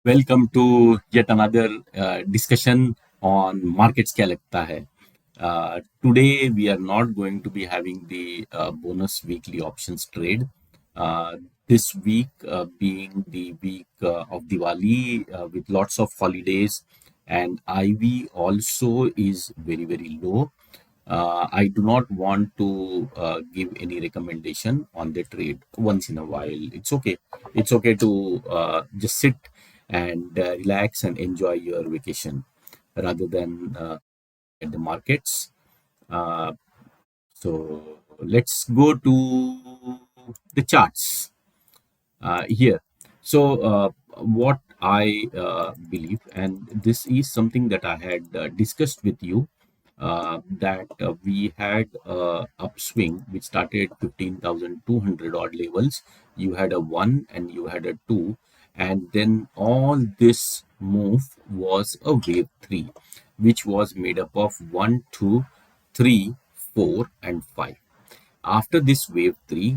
Welcome to yet another discussion on markets क्या लगता है. Today we are not going to be having the bonus weekly options trade. Uh, this week being the week of Diwali with lots of holidays, and IV also is very low. I do not want to give any recommendation on the trade once in a while. It's okay. It's okay to just sit and relax and enjoy your vacation rather than at the markets. Uh, so let's go to the charts here. So, what I believe, and this is something that I had discussed with you, that we had a upswing which started 15,200 odd levels. You had a 1 and you had a 2, and then all this move was a wave 3, which was made up of 1, 2, 3, 4, and 5. After this wave 3,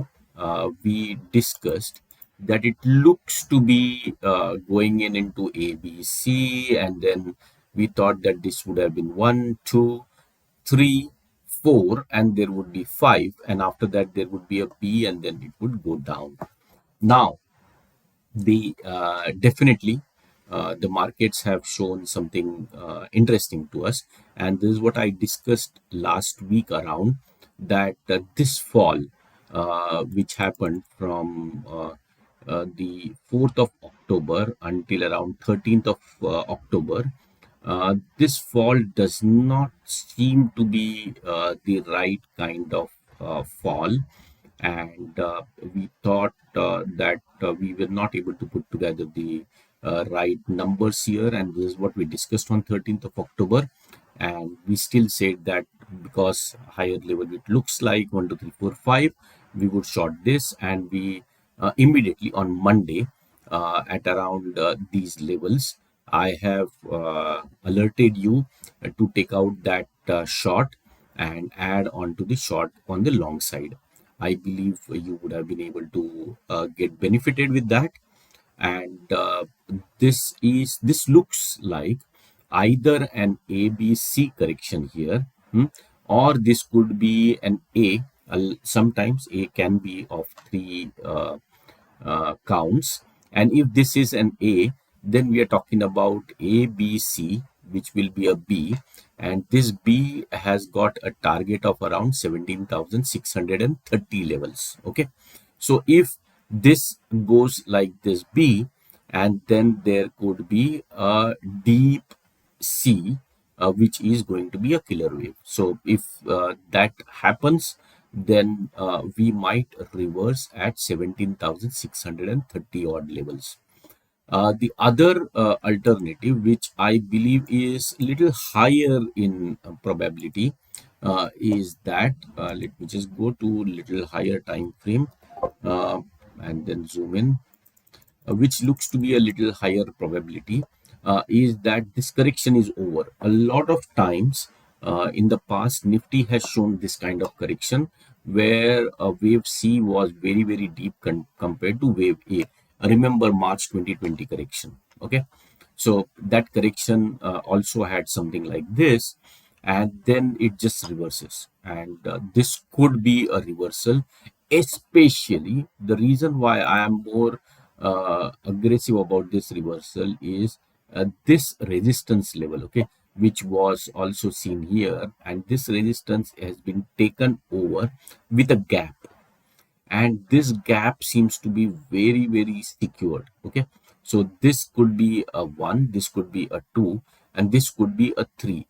we discussed that it looks to be going into ABC, and then we thought that this would have been 1, 2, 3, 4, and there would be 5, and after that there would be a P, and then it would go down. Now, the definitely the markets have shown something interesting to us, and this is what I discussed last week around, that this fall which happened from the 4th of October until around 13th of October, this fall does not seem to be the right kind of fall, and we thought that we were not able to put together the right numbers here, and this is what we discussed on 13th of October. And we still said that because higher level it looks like 1 2 3 4 5, we would short this, and we immediately on Monday at around these levels, I have alerted you to take out that short and add on to the short on the long side. I believe you would have been able to get benefited with that. And this looks like either an ABC correction here, or this could be an A. Sometimes A can be of three counts, and if this is an A, then we are talking about ABC, which will be a B, and this B has got a target of around 17,630 levels. Okay, so if this goes like this B, and then there could be a deep C, which is going to be a killer wave. So if that happens, then we might reverse at 17,630 odd levels. The other alternative, which I believe is little higher in probability, is that let me just go to little higher time frame uh, and then zoom in, which looks to be a little higher probability, is that this correction is over. A lot of times in the past, Nifty has shown this kind of correction where wave C was very deep compared to wave A. Remember March 2020 correction. Okay, so that correction also had something like this, and then it just reverses, and this could be a reversal. Especially the reason why I am more aggressive about this reversal is this resistance level, okay, which was also seen here, and this resistance has been taken over with a gap, and this gap seems to be very secured. Okay, so this could be a 1, this could be a 2, and this could be a 3.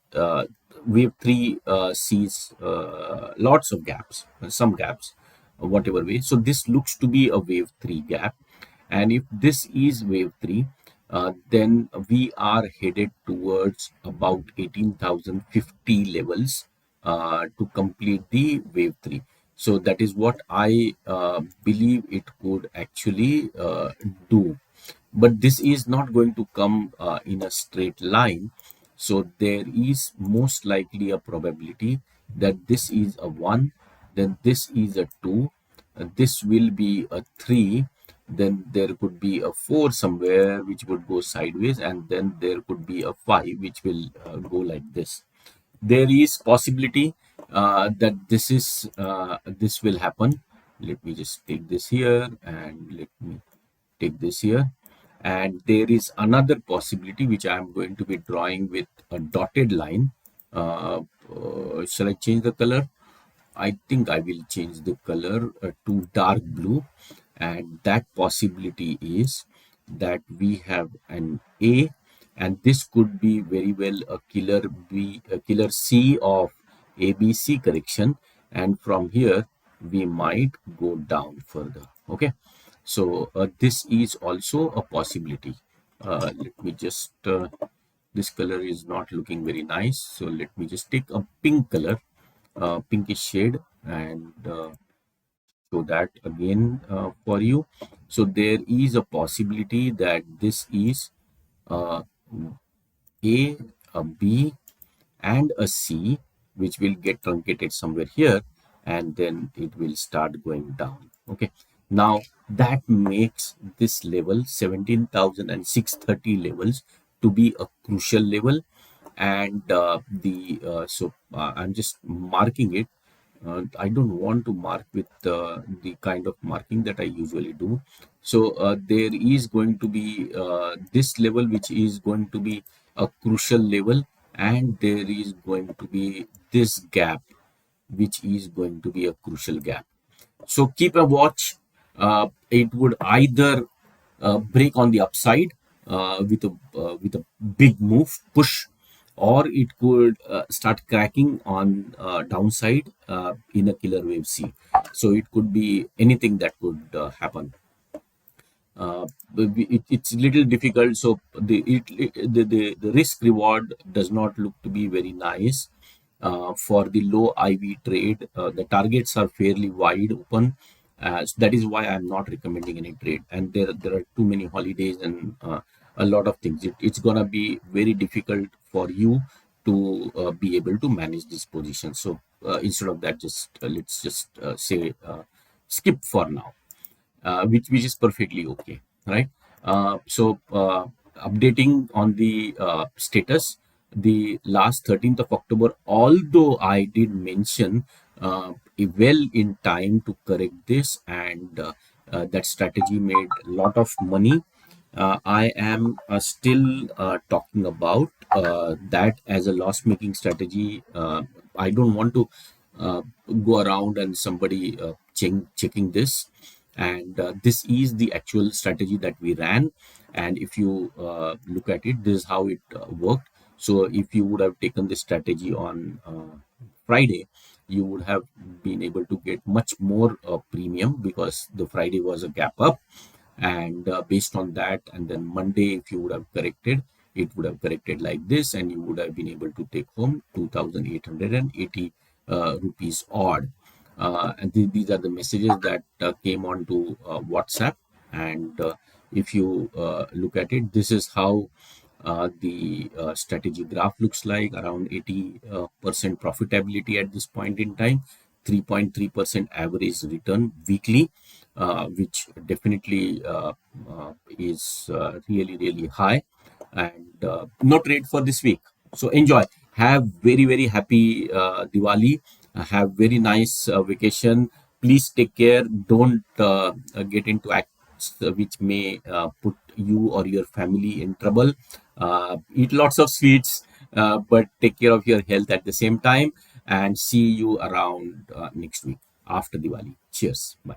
Wave 3 sees lots of gaps, some gaps, whatever way. So this looks to be a wave 3 gap, and if this is wave 3, then we are headed towards about 18,050 levels to complete the wave 3. So that is what I believe it could actually do. But this is not going to come in a straight line. So there is most likely a probability that this is a 1, then this is a 2, this will be a 3, then there could be a 4 somewhere which would go sideways, and then there could be a 5 which will go like this. There is possibility that this will happen. Let me just take this here, and let me take this here. And there is another possibility which I am going to be drawing with a dotted line. Shall I change the color? I think I will change the color to dark blue, and that possibility is that we have an A, and this could be very well a killer B, a killer C of ABC correction, and from here we might go down further. Okay, so this is also a possibility. Let me just this color is not looking very nice, so let me just take a pink color, pinkish shade, and show that again for you. So there is a possibility that this is uh, a, a B, and a C, which will get truncated somewhere here, and then it will start going down. Okay, now that makes this level 17,630 levels to be a crucial level, and I'm just marking it. I don't want to mark with the kind of marking that I usually do. So there is going to be this level, which is going to be a crucial level, and there is going to be this gap, which is going to be a crucial gap. So keep a watch. It would either break on the upside with a big move push, or it could start cracking on downside in a killer wave C. So it could be anything that could happen. It's a little difficult, so the risk reward does not look to be very nice for the low IV trade. The targets are fairly wide open, so that is why I'm not recommending any trade, and there are too many holidays and a lot of things. It's gonna be very difficult for you to be able to manage this position. So instead of that, just let's just say skip for now, which is perfectly okay, right? Updating on the status, the last 13th of October, although I did mention well in time to correct this, and that strategy made a lot of money, I am still talking about that as a loss making strategy. I don't want to go around and somebody checking this, and this is the actual strategy that we ran. And if you look at it, this is how it worked. So if you would have taken this strategy on Friday, you would have been able to get much more premium, because the Friday was a gap up, and based on that, and then Monday, if you would have corrected, it would have corrected like this, and you would have been able to take home 2,880 rupees odd. And these are the messages that came on to WhatsApp. And if you look at it, this is how the strategy graph looks like. Around 80% profitability at this point in time, 3.3% average return weekly, which definitely is really high. And no trade for this week. So enjoy. Have very happy Diwali. Have very nice vacation. Please take care. Don't get into acts which may put you or your family in trouble. Eat lots of sweets, but take care of your health at the same time. And see you around next week after Diwali. Cheers. Bye.